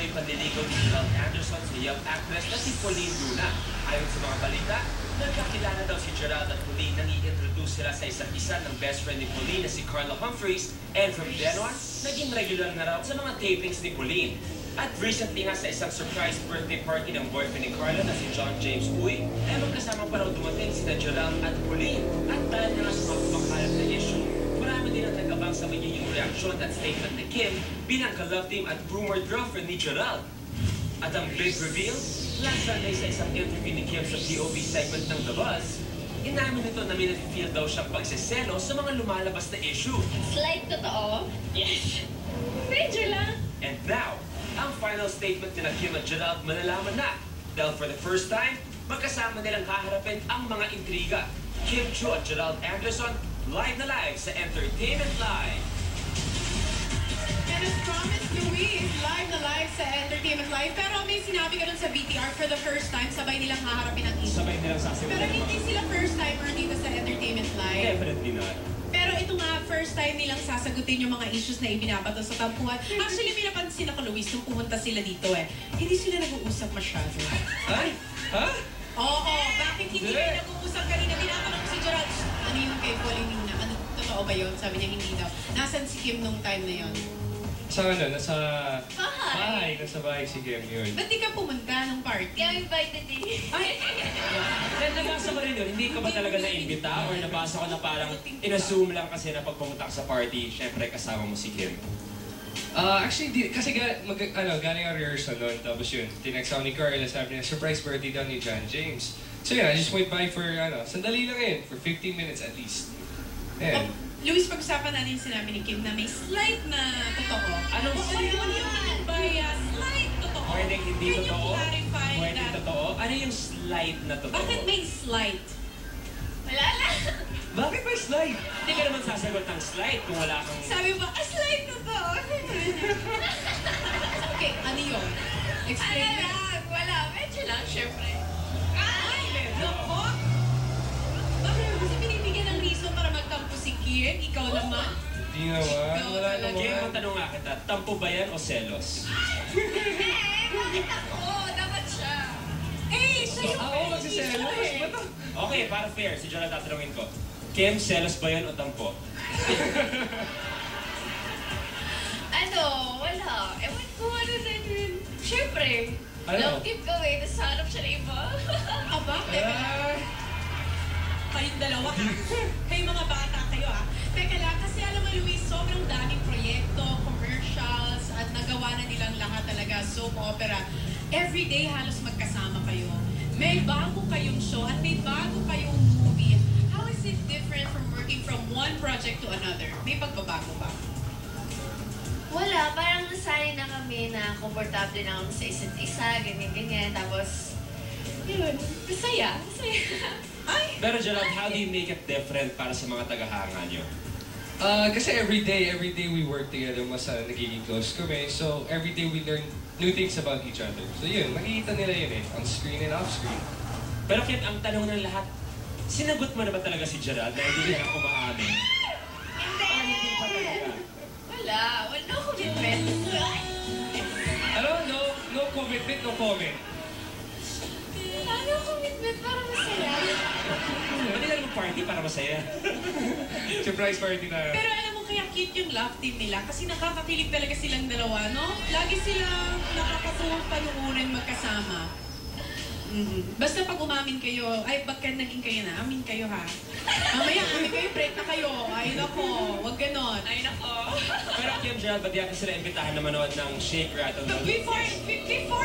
yung panliligaw ni Gerald Anderson sa young actress na si Pauline Luna. Ayon sa mga balita, nagkakilala daw si Gerald at Pauline nang i-introduce sila sa isa't isa ng best friend ni Pauline na si Carla Humphries, and from then on, naging regular na raw sa mga tapings ni Pauline. At recently nga sa isang surprise birthday party ng boyfriend ni Carla na si John James Uy, ay magkasama pa raw dumating sina Gerald at Pauline. At dahil nga sa mga kumakalat na issue, marami din ang nag-abang sa magiging reaksyon at statement ni Kim bilang ka-love team at rumored girlfriend ni Gerald. At ang big reveal, last Sunday sa isang interview ni Kim sa POV segment ng The Buzz, inamin nito na may nafe-feel daw siyang pagseselo sa mga lumalabas na issue. Slight totoo? Yes. Medyo lang. And now, ang final statement ni Kim at Gerald malalaman na dahil for the first time, magkasama nilang kaharapin ang mga intriga. Kim Chiu at Gerald Anderson, live na live sa Entertainment Live. And as promised, Luis, live na live sa Entertainment Live. Pero may sinabi ka dun sa BTR, for the first time, sabay nilang haharapin ang issue. Sabay nilang sasagutin. Pero hindi sila first timer dito sa Entertainment Live. Definitely not. Pero ito nga, first time nilang sasagutin yung mga issues na ibinabato sa tampuhan. Actually, may napansin ako, Luis, nung pumunta sila dito hindi sila nag-uusap masyado. Ay? Ha? Oo, bakit hindi sila nag-uusap kanina? Tinatanong ko si Gerald, ano yung kay Pauline Luna? Ano, totoo ba yun? Sabi niya hindi daw. Nasaan si Kim nung time na yun? Sa nasa bahay. Nasa bahay si Kim yun. Ba't di ka pumunta ng party? Kaya invited din. Ay! Then nabasa ko rin yun, hindi ka ba talaga na-imbita? Or nabasa ko na parang in-assume lang kasi na pag pumunta ka sa party, syempre kasama mo si Kim? Actually, kasi galing ang rehearsal nun. Tapos yun, tinext ako ni Carla, sabi niya, surprise birthday daw ni John James. So yun, I just went by for, sandali lang yun, for 15 minutes at least. Ayan. Luis, pag-usapan natin yung sinabi ni Kim na may slight na totoo. Anong slight? Ano yung slight totoo? Pwedeng hindi Can totoo? you clarify Pwedeng that? totoo? Ano yung slight na totoo? Bakit may slight? Wala lang. Bakit may slide? Hindi ka naman sasagot ng slide kung wala kang... Sabi ba, slight totoo? Okay, ano yun? Explain Ano me. lang? Wala. Medyo lang, syempre. Ay, nako! Bakit mo kasi binibigyan ng reason para magtampo si Kim? Ikaw naman? Hindi naman, wala Kaya naman. matanong nga kita, tampo ba yan o selos? Bakit ako? Dapat siya. Siya yung Ako magsiselos? Ba't ang- Okay, para fair, si Jonah tatanungin ko. Kim, selos ba yan o tampo? Ano? Wala. Ewan ko ano na yun. Syempre. Ano? Love keep going. Tapos hanap siya ng iba. Aba, teka lang. Kayong dalawa ha. Kayo mga bata kayo ha. Teka lang, kasi alam mo Luis, sobrang daming proyekto, commercials, at nagawa na nilang lahat talaga, soap opera. Everyday halos magkasama kayo. May bago kayong show at may bago kayong movie. How is it different from working from one project to another? May pagbabago ba? Wala. Parang nasanay na kami na komportable na kami sa isa't isa. Ganyan-ganyan. Tapos, yun. Masaya. Masaya. Ay! Pero Gerald, how do you make it different para sa mga tagahanga nyo? Kasi every day we work together, mas nagiging close kami. So every day we learn new things about each other. So yun, makikita nila yun on screen and off screen. Pero Kim, ang tanong ng lahat, sinagot mo na ba talaga si Gerald na hindi na kumaamin? Hindi pa talaga. Wala. No commitment. No commitment, no comment. Ano commitment para masaya? Pwede ka naman party para masaya. Surprise party na. Pero alam mo, kaya cute yung love team nila kasi nakakakilig talaga silang dalawa, no? Lagi silang nakakatuwang panuurin magkasama. Basta pag umamin kayo, ay, bakit naging kayo na? Amin kayo, ha? Mamaya, amin kayo, break na kayo. Ay, nako, wag ganon. Ay, nako. Pero Kim, Gerald, ba't di ako sila imbitahan na manood ng Shake, Rattle, But before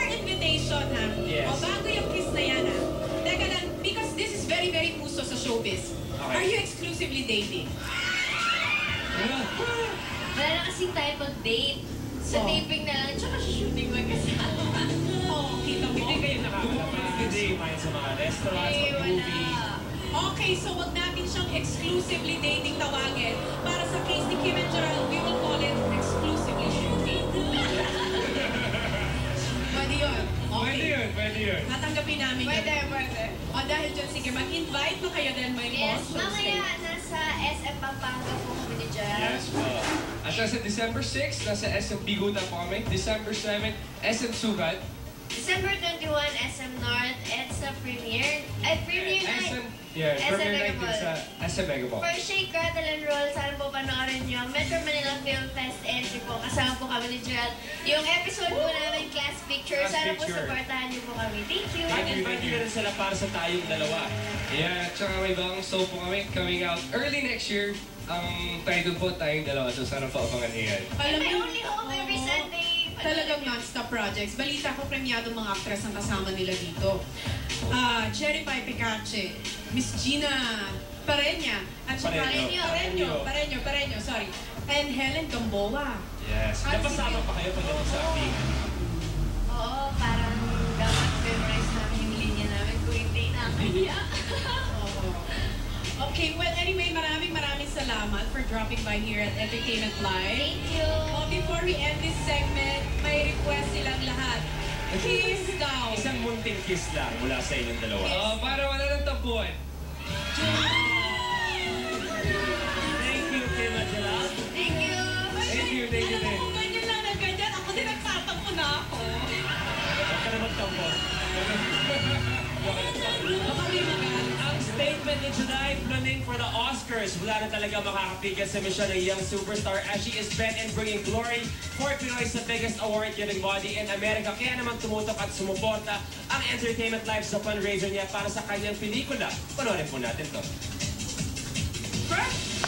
invitation, ha? Yes. O, bago yung kiss na yan, ha? Teka lang, because this is very, very puso sa showbiz. Okay. Are you exclusively dating? Wala na kasing tayo pag-date. Sa taping na lang, tsaka sa shooting magkasama. Oo, kita mo. Hindi kayo nakakalabas, hindi kumain sa mga restaurants, Eh, mag-movie. Okay, so wag natin siyang exclusively dating tawagin. Para sa case ni Kim and Gerald, we will call it exclusively shooting. Pwede yun. Okay. Pwede yun, pwede Pwede yun. Tatanggapin namin Pwede, yun. pwede. O dahil dyan, sige, mag-invite mo kayo din may Yes, most. mamaya nasa SM Pampanga po kami ni Gerald. Yes po. At nasa December 6, nasa SM Biguta po kami. December 7, SM Sugat. December 21, SM North, EDSA Premiere. Premiere Night. SM SM Premier Night din Megaball. sa SM Megaball. For Shake, Rattle and Roll, sana po panoorin nyo. Metro Manila Film Fest entry po. Kasama po kami ni Gerald. Yung episode po namin, Class Picture. Class Sana po Picture. supportahan nyo po kami. Thank you. Invite nyo rin sila para sa tayong dalawa. Yeah, tsaka may bagong show po kami coming out early next year. Ang title po tayong dalawa, so sana pa abangan niyo yan. And may only home every Oo. Sunday. Talagang non-stop projects. Balita ko, premiado mga actress ang kasama nila dito. Cherry Pie Picache, Miss Gina Pareña, at saka Pareño, sorry. And Helen Gamboa. Yes. Napasama pa kayo pagdating sa acting. Oo, parang dapat memorize namin yung linya namin kung hindi nakakaya. Okay, well anyway, maraming salamat for dropping by here at Entertainment Live. Thank you. Before we end this segment, may request silang lahat. Kiss daw. Isang munting kiss lang mula sa inyong dalawa. Para wala nang tampuan. Thank you, Kim at Gerald. Thank you. Thank you din. Kung ganyan lang na ganyan, ako din nagtatampo na ako. Huwag ka naman tampo. Baka may magalit. Ang statement ni Juday planning for the Oscars. Wala na talaga makakapigil sa mission ng young superstar as she is bent in bringing glory for Pinoy sa biggest award-giving body in America. Kaya naman tumutok at sumuporta ang Entertainment Live sa fundraiser niya para sa kanyang pelikula. Panoorin po natin to. First,